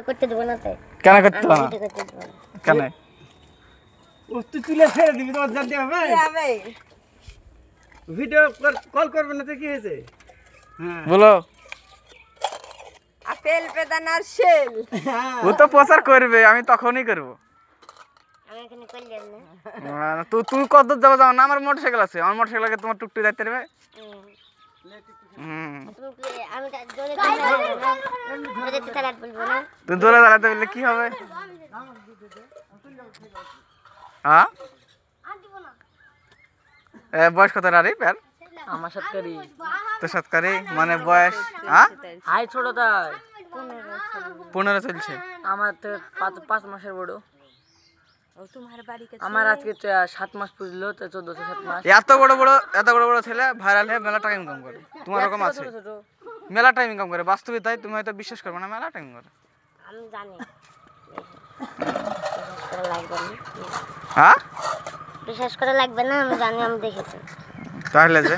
করতে দেব না তাই কেন করতে দেব না কেন তুই তুলে ফেলে দিবি তোমার জানতে হবে ভিডিও কল করবে না তো কি হয়েছে হ্যাঁ বলো আপেল বেদানার শেল ও তো প্রচার করবে আমি তখনই করব আমি এখানে করলাম না তুই কত যাবো যাও না আমার মোটরসাইকেল আছে আমার মোটরসাইকেলকে তোমার টুকটুক যাইতে দেবে আমি জোরে চালাতে বলবো না তুই দৌড়ে দাঁড়াতে বললে কি হবে হ্যাঁ বয়স কত রে প্যার আমার সৎকারি তো সৎকারি মানে বয়স হ্যাঁ হাই ছোট তাই 15 চলছে আমার তো 5 মাসের বড় আমার আজকে 7 মাস পুজলো তো 1407 মাস এত বড় বড় ছেলে ভাইরাল হয়ে মেলা টাকা ইনকাম করে তোমার রকম আছে মেলা টাইম ইনকাম করে বাস্তবে তাই তুমি হয়তো বিশ্বাস করবে না মেলা টাইম করে আমি জানি লাগবে না হ্যাঁ বিশ্বাস করা লাগবে না আমি জানি আমি দেখেছি তাহলে যে